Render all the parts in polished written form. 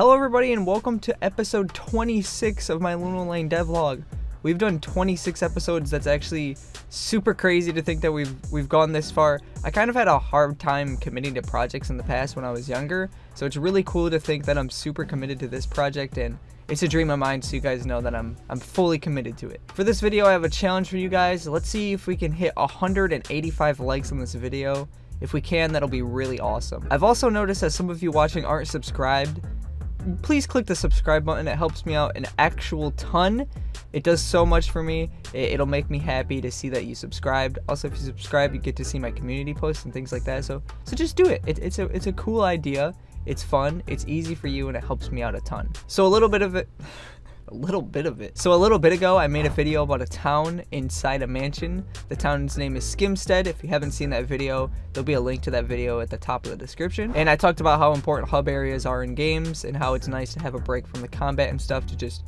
Hello everybody and welcome to episode 26 of my Lunal devlog. We've done 26 episodes. That's actually super crazy to think that we've gone this far. I kind of had a hard time committing to projects in the past when I was younger, so it's really cool to think that I'm super committed to this project, and it's a dream of mine, so you guys know that I'm fully committed to it. For this video, I have a challenge for you guys. Let's see if we can hit 185 likes on this video. If we can, that'll be really awesome. I've also noticed that some of you watching aren't subscribed. Please click the subscribe button. It helps me out an actual ton. It does so much for me. It'll make me happy to see that you subscribed. Also, if you subscribe, you get to see my community posts and things like that. So just do it. It's a cool idea. It's fun. It's easy for you, and it helps me out a ton. So a little bit ago, I made a video about a town inside a mansion. The town's name is Skimstead. If you haven't seen that video, there'll be a link to that video at the top of the description. And I talked about how important hub areas are in games and how it's nice to have a break from the combat and stuff to just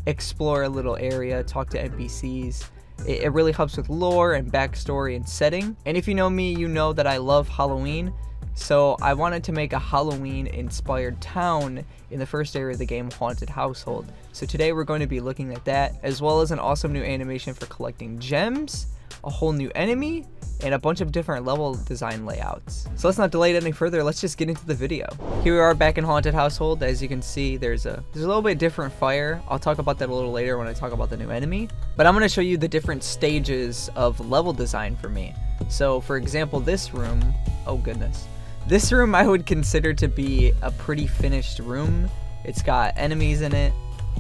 explore a little area, talk to NPCs. It really helps with lore and backstory and setting. And if you know me, you know that I love Halloween. So I wanted to make a Halloween-inspired town in the first area of the game, Haunted Household. So today we're going to be looking at that, as well as an awesome new animation for collecting gems, a whole new enemy, and a bunch of different level design layouts. So let's not delay it any further, let's just get into the video. Here we are back in Haunted Household. As you can see, there's a little bit different fire. I'll talk about that a little later when I talk about the new enemy. But I'm going to show you the different stages of level design for me. So for example, this room, oh goodness. This room I would consider to be a pretty finished room. It's got enemies in it,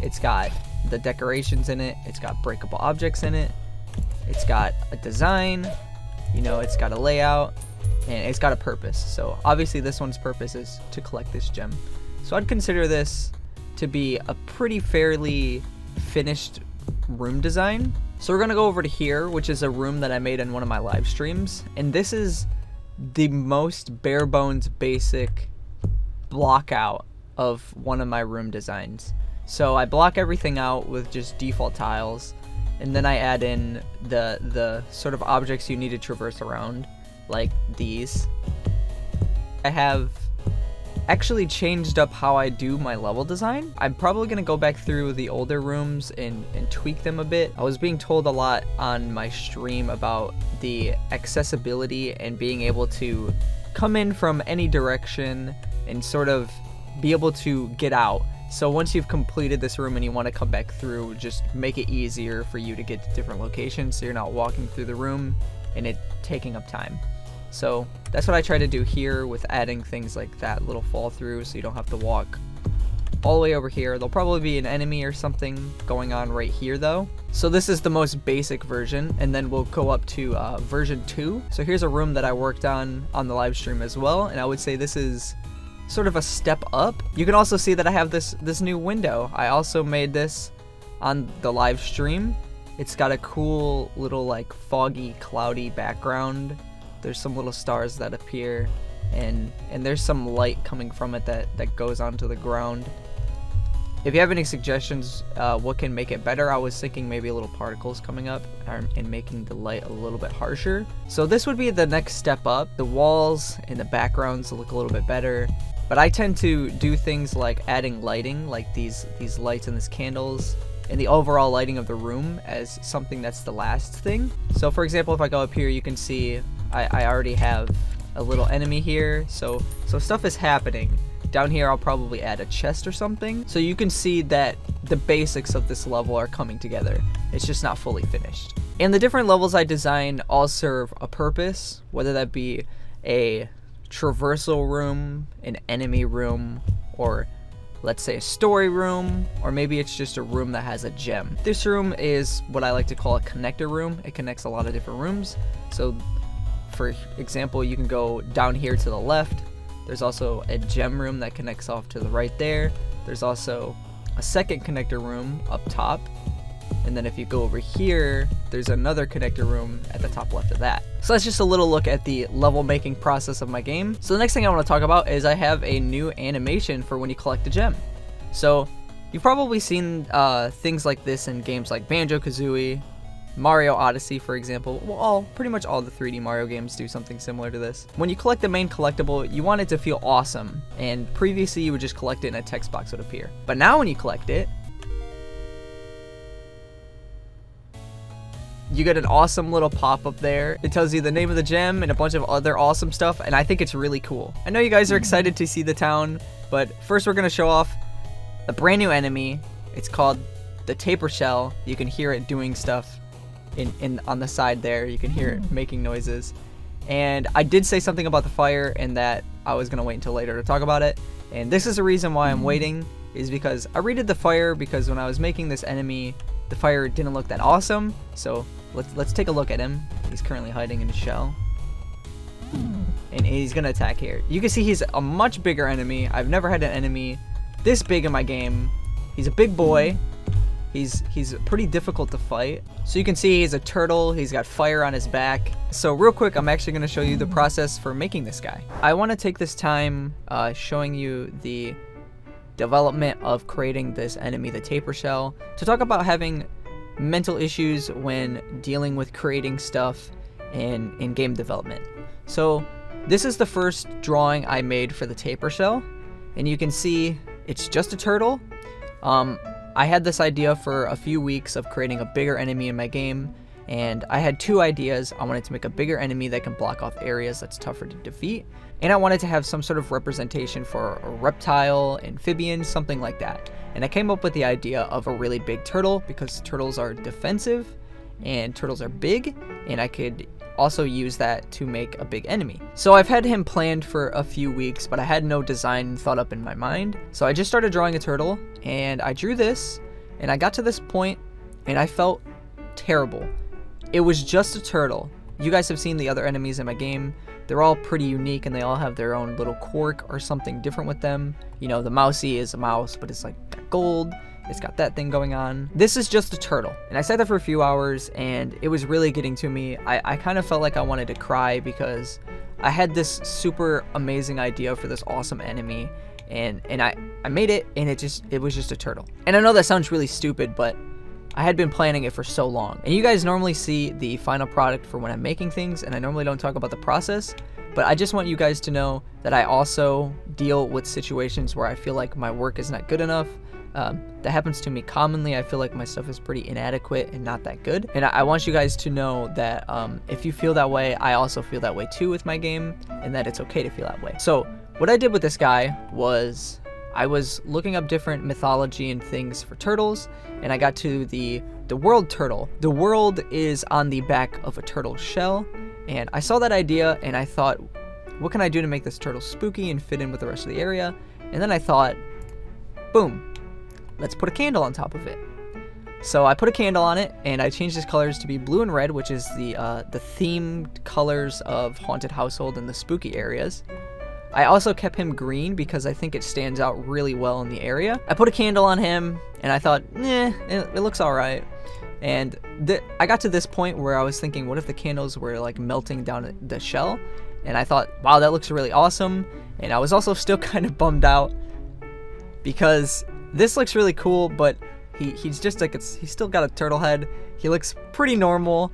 it's got the decorations in it, it's got breakable objects in it, it's got a design, you know, it's got a layout, and it's got a purpose. So obviously this one's purpose is to collect this gem. So I'd consider this to be a pretty fairly finished room design. So we're gonna go over to here, which is a room that I made in one of my live streams, and this is the most bare bones basic block out of one of my room designs. So I block everything out with just default tiles, and then I add in the sort of objects you need to traverse around, like these. I have actually changed up how I do my level design. I'm probably gonna go back through the older rooms and tweak them a bit. I was being told a lot on my stream about the accessibility and being able to come in from any direction and sort of be able to get out. So once you've completed this room and you want to come back through, just make it easier for you to get to different locations so you're not walking through the room and it taking up time. So that's what I try to do here with adding things like that little fall through so you don't have to walk all the way over here. There'll probably be an enemy or something going on right here though. So this is the most basic version, and then we'll go up to version 2. So here's a room that I worked on the live stream as well, and I would say this is sort of a step up. You can also see that I have this new window. I also made this on the live stream. It's got a cool little like foggy, cloudy background. There's some little stars that appear, and there's some light coming from it that goes onto the ground. If you have any suggestions what can make it better, I was thinking maybe little particles coming up and making the light a little bit harsher. So this would be the next step up. The walls and the backgrounds look a little bit better, but I tend to do things like adding lighting, like these lights and these candles, and the overall lighting of the room as something that's the last thing. So for example, if I go up here, you can see I already have a little enemy here, so stuff is happening. Down here I'll probably add a chest or something, so you can see that the basics of this level are coming together. It's just not fully finished. And the different levels I design all serve a purpose, whether that be a traversal room, an enemy room, or let's say a story room, or maybe it's just a room that has a gem. This room is what I like to call a connector room. It connects a lot of different rooms. So for example, you can go down here to the left. There's also a gem room that connects off to the right there. There's also a second connector room up top. And then if you go over here, there's another connector room at the top left of that. So that's just a little look at the level making process of my game. So the next thing I want to talk about is I have a new animation for when you collect a gem. So you've probably seen things like this in games like Banjo-Kazooie, Mario Odyssey, for example. Well, pretty much all the 3D Mario games do something similar to this. When you collect the main collectible, you want it to feel awesome, and previously you would just collect it and a text box would appear. But now when you collect it, you get an awesome little pop-up there. It tells you the name of the gem and a bunch of other awesome stuff, and I think it's really cool. I know you guys are excited to see the town, but first we're going to show off a brand new enemy. It's called the Taper Shell. You can hear it doing stuff on the side there. You can hear it making noises. And I did say something about the fire and that I was going to wait until later to talk about it. And this is the reason why I'm waiting, is because I redid the fire because when I was making this enemy, the fire didn't look that awesome. So let's take a look at him. He's currently hiding in a shell. And he's going to attack here. You can see he's a much bigger enemy. I've never had an enemy this big in my game. He's a big boy. He's pretty difficult to fight. So you can see he's a turtle. He's got fire on his back. So real quick, I'm actually going to show you the process for making this guy. I want to take this time showing you the development of creating this enemy, the Taper Shell, to talk about having mental issues when dealing with creating stuff in game development. So this is the first drawing I made for the Taper Shell, and you can see it's just a turtle. I had this idea for a few weeks of creating a bigger enemy in my game, and I had two ideas. I wanted to make a bigger enemy that can block off areas that's tougher to defeat, and I wanted to have some sort of representation for a reptile, amphibian, something like that. And I came up with the idea of a really big turtle because turtles are defensive and turtles are big, and I could also use that to make a big enemy. So I've had him planned for a few weeks, but I had no design thought up in my mind. So I just started drawing a turtle, and I drew this, and I got to this point, and I felt terrible. It was just a turtle. You guys have seen the other enemies in my game. They're all pretty unique, and they all have their own little quirk or something different with them. You know, the mousy is a mouse, but it's like got gold. It's got that thing going on. This is just a turtle. And I sat there for a few hours, and it was really getting to me. I kind of felt like I wanted to cry because I had this super amazing idea for this awesome enemy, and I made it, and it was just a turtle. And I know that sounds really stupid, but I had been planning it for so long. And you guys normally see the final product for when I'm making things, and I normally don't talk about the process, but I just want you guys to know that I also deal with situations where I feel like my work is not good enough. That happens to me commonly. I feel like my stuff is pretty inadequate and not that good. And I want you guys to know that if you feel that way, I also feel that way too with my game, and that it's okay to feel that way. So what I did with this guy was I was looking up different mythology and things for turtles, and I got to the world turtle. The world is on the back of a turtle shell, and I saw that idea, and I thought, what can I do to make this turtle spooky and fit in with the rest of the area? And then I thought, boom, let's put a candle on top of it. So I put a candle on it, and I changed his colors to be blue and red, which is the themed colors of Haunted Household and the spooky areas. I also kept him green because I think it stands out really well in the area. I put a candle on him, and I thought, it looks alright. And I got to this point where I was thinking, what if the candles were like melting down the shell? And I thought, wow, that looks really awesome. And I was also still kind of bummed out because this looks really cool, but he's just like, he's still got a turtle head. He looks pretty normal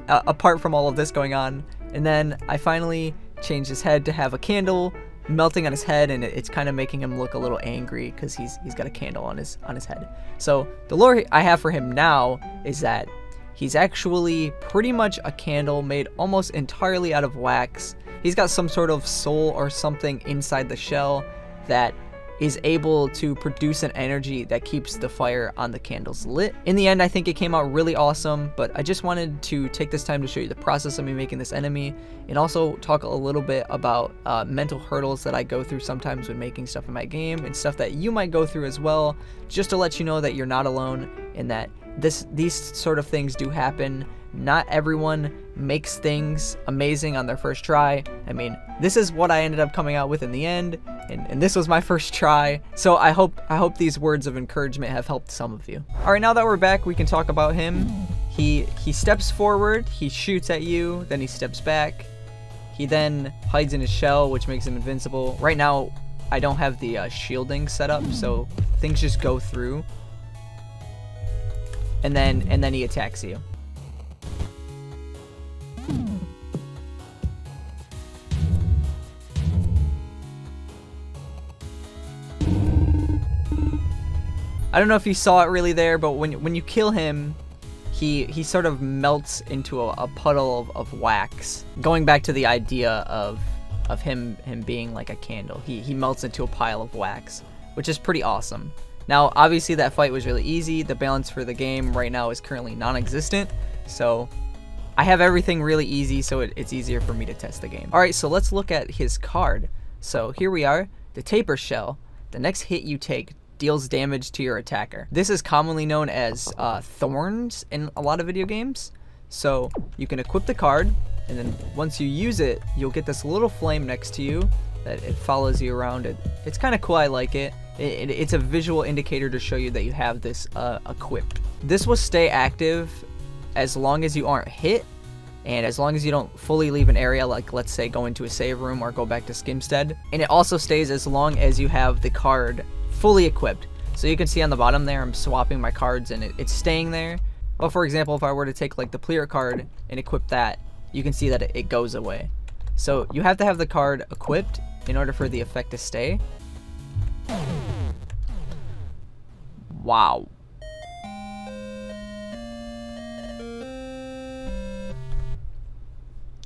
apart from all of this going on. And then I finally changed his head to have a candle melting on his head, and it's kind of making him look a little angry because he's got a candle on his head. So the lore I have for him now is that he's actually pretty much a candle made almost entirely out of wax. He's got some sort of soul or something inside the shell that is able to produce an energy that keeps the fire on the candles lit. In the end, I think it came out really awesome, but I just wanted to take this time to show you the process of me making this enemy, and also talk a little bit about mental hurdles that I go through sometimes when making stuff in my game, and stuff that you might go through as well, just to let you know that you're not alone, and that these sort of things do happen. Not everyone makes things amazing on their first try. I mean, this is what I ended up coming out with in the end, and this was my first try. So I hope these words of encouragement have helped some of you. All right, now that we're back, we can talk about him. He steps forward, he shoots at you, then he steps back. He then hides in his shell, which makes him invincible. Right now, I don't have the shielding set up, so things just go through. And then he attacks you. I don't know if you saw it really there, but when you kill him, he sort of melts into a puddle of wax. Going back to the idea of him being like a candle, he melts into a pile of wax, which is pretty awesome. Now, obviously that fight was really easy. The balance for the game right now is currently non-existent, so I have everything really easy, so it's easier for me to test the game. All right, so let's look at his card. So here we are, the Taper Shell. The next hit you take deals damage to your attacker. This is commonly known as thorns in a lot of video games. So you can equip the card, and then once you use it, you'll get this little flame next to you that it follows you around. It's kind of cool. I like it. It's a visual indicator to show you that you have this equipped. This will stay active as long as you aren't hit, and as long as you don't fully leave an area, like let's say go into a save room or go back to Skimstead. And it also stays as long as you have the card fully equipped. So you can see on the bottom there, I'm swapping my cards and it's staying there. Well, for example, if I were to take like the Plirit card and equip that, you can see that it goes away. So you have to have the card equipped in order for the effect to stay. Wow.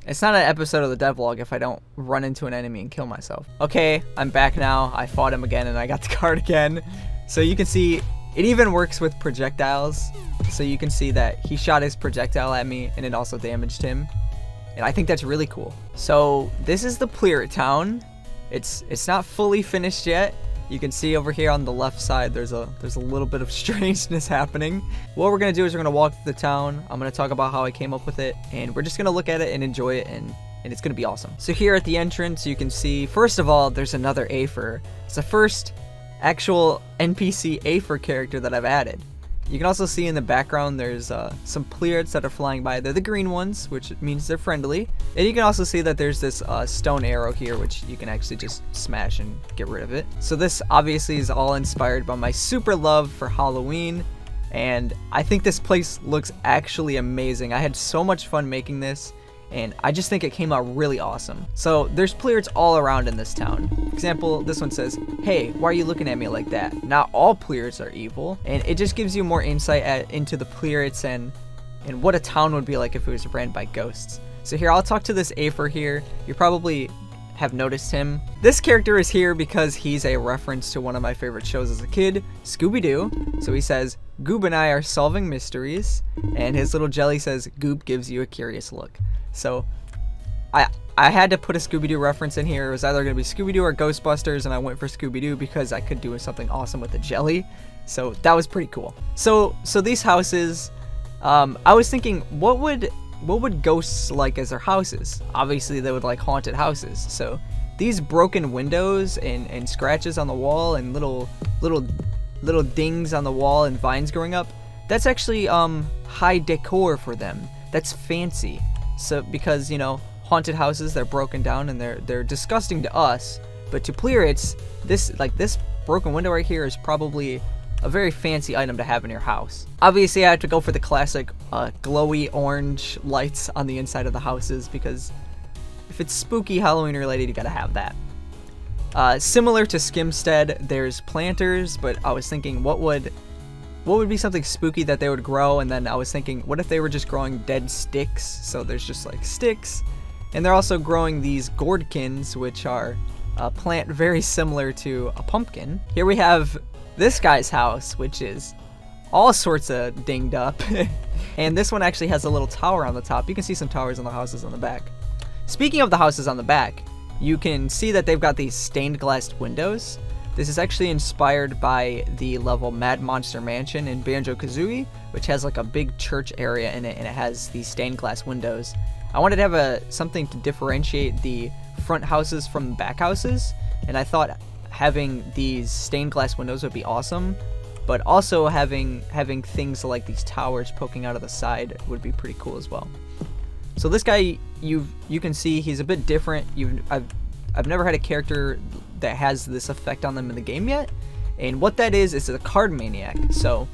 It's not an episode of the Devlog if I don't run into an enemy and kill myself. Okay, I'm back now. I fought him again and I got the card again. So you can see it even works with projectiles. So you can see that he shot his projectile at me and it also damaged him. And I think that's really cool. So this is the Plirit town. It's not fully finished yet. You can see over here on the left side, there's a little bit of strangeness happening. What we're gonna do is we're gonna walk through the town. I'm gonna talk about how I came up with it, and we're just gonna look at it and enjoy it, and it's gonna be awesome. So here at the entrance, you can see, first of all, there's another Afer. It's the first actual NPC Afer character that I've added. You can also see in the background there's some Plirits that are flying by. They're the green ones, which means they're friendly. And you can also see that there's this stone arrow here, which you can actually just smash and get rid of it. So this obviously is all inspired by my super love for Halloween. And I think this place looks actually amazing. I had so much fun making this, and I just think it came out really awesome. So there's Plirits all around in this town. For example, this one says, "Hey, why are you looking at me like that?" Not all Plirits are evil, and it just gives you more insight into the Plirits and what a town would be like if it was ran by ghosts. So here, I'll talk to this Afer here. You probably have noticed him. This character is here because he's a reference to one of my favorite shows as a kid, Scooby-Doo. So he says, "Goob and I are solving mysteries," and his little jelly says, "Goob gives you a curious look." So I had to put a Scooby-Doo reference in here. It was either going to be Scooby-Doo or Ghostbusters, and I went for Scooby-Doo because I could do something awesome with the jelly. So that was pretty cool. So these houses, I was thinking, what would ghosts like as their houses? Obviously they would like haunted houses. So these broken windows and scratches on the wall and little dings on the wall and vines growing up, that's actually high decor for them. That's fancy. So because, you know, haunted houses, they're broken down and they're disgusting to us, but to Plirits, this broken window right here is probably a very fancy item to have in your house. Obviously I have to go for the classic glowy orange lights on the inside of the houses, because if it's spooky Halloween related, you gotta have that. Similar to Skimstead, there's planters, but I was thinking what would be something spooky that they would grow, and then I was thinking, what if they were just growing dead sticks? So there's just like sticks, and they're also growing these gourdkins, which are a plant very similar to a pumpkin. Here we have this guy's house, which is all sorts of dinged up, and this one actually has a little tower on the top. You can see some towers on the houses on the back. Speaking of the houses on the back, you can see that they've got these stained glass windows. This is actually inspired by the level Mad Monster Mansion in Banjo-Kazooie, which has like a big church area in it, and it has these stained glass windows. I wanted to have something to differentiate the front houses from the back houses, and I thought having these stained glass windows would be awesome, but also having things like these towers poking out of the side would be pretty cool as well. So this guy, you can see he's a bit different. I've never had a character that has this effect on them in the game yet, and what that is a card maniac. So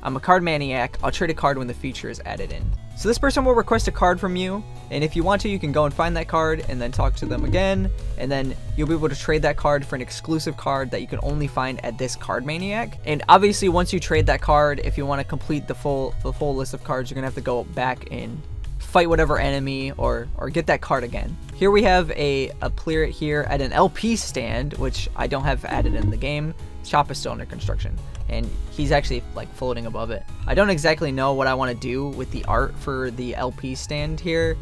I'm a card maniac. I'll trade a card when the feature is added in. So this person will request a card from you, and if you want to, you can go and find that card and then talk to them again, and then you'll be able to trade that card for an exclusive card that you can only find at this Card Maniac. And obviously, once you trade that card, if you want to complete the full list of cards, you're gonna have to go back and fight whatever enemy or get that card again. Here we have a Plirit here at an LP stand, which I don't have added in the game. Shop is still under construction, and he's actually like floating above it. I don't exactly know what I want to do with the art for the LP stand here.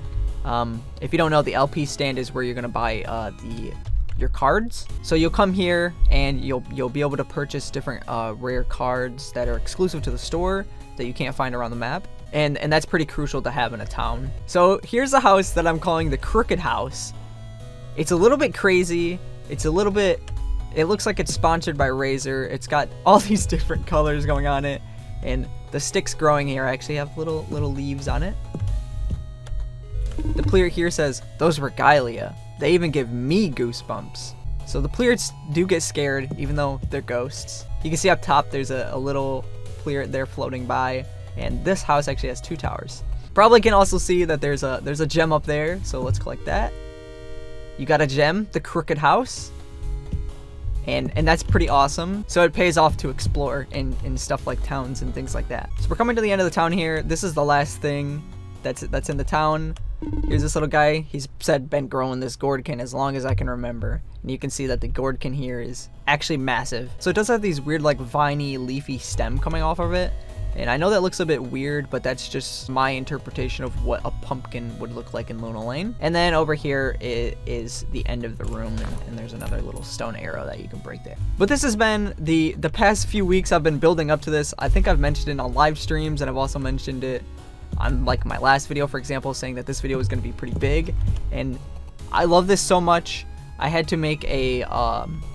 If you don't know, the LP stand is where you're gonna buy your cards. So you'll come here and you'll be able to purchase different rare cards that are exclusive to the store that you can't find around the map. And that's pretty crucial to have in a town. So here's a house that I'm calling the Crooked House. It's a little bit crazy. It's a little bit, it looks like it's sponsored by Razer. It's got all these different colors going on it. And the sticks growing here actually have little leaves on it. The Plirit here says, "Those regalia. They even give me goosebumps." So the Plirits do get scared, even though they're ghosts. You can see up top there's a little Plirit there floating by. And this house actually has 2 towers. Probably can also see that there's a gem up there, so let's collect that. You got a gem, the Crooked House, and that's pretty awesome. So it pays off to explore in stuff like towns and things like that. So we're coming to the end of the town here. This is the last thing that's in the town. Here's this little guy. He's said been growing this gourdkin as long as I can remember. And you can see that the gourdkin here is actually massive. So it does have these weird like viney leafy stem coming off of it. And I know that looks a bit weird, but that's just my interpretation of what a pumpkin would look like in Lunal Lane. And then over here is the end of the room, and there's another little stone arrow that you can break there. But this has been the past few weeks I've been building up to this. I think I've mentioned it on live streams, and I've also mentioned it on like my last video, for example, saying that this video was going to be pretty big. And I love this so much. I had to make a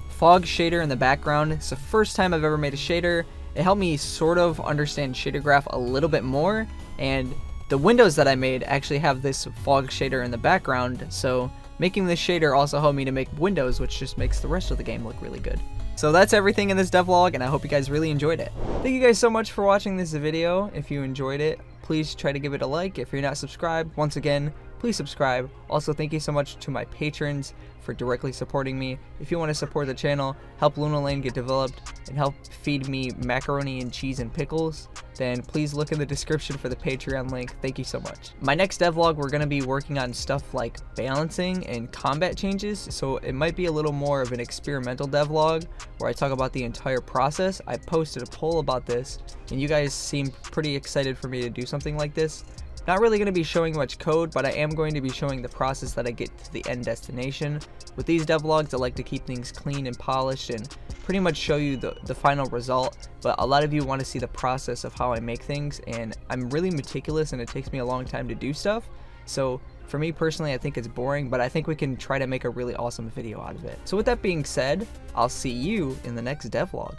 fog shader in the background. It's the first time I've ever made a shader. It helped me sort of understand shader graph a little bit more, and the windows that I made actually have this fog shader in the background, so making this shader also helped me to make windows, which just makes the rest of the game look really good. So that's everything in this devlog, and I hope you guys really enjoyed it. Thank you guys so much for watching this video. If you enjoyed it, please try to give it a like. If you're not subscribed, once again, please subscribe. Also, thank you so much to my patrons for directly supporting me. If you want to support the channel, help Lunal Lane get developed, and help feed me macaroni and cheese and pickles, then please look in the description for the Patreon link. Thank you so much. My next devlog, we're going to be working on stuff like balancing and combat changes, so it might be a little more of an experimental devlog where I talk about the entire process. I posted a poll about this, and you guys seem pretty excited for me to do something like this. Not really going to be showing much code, but I am going to be showing the process that I get to the end destination. With these devlogs, I like to keep things clean and polished and pretty much show you the final result, but a lot of you want to see the process of how I make things, and I'm really meticulous and it takes me a long time to do stuff. So for me personally, I think it's boring, but I think we can try to make a really awesome video out of it. So with that being said, I'll see you in the next devlog.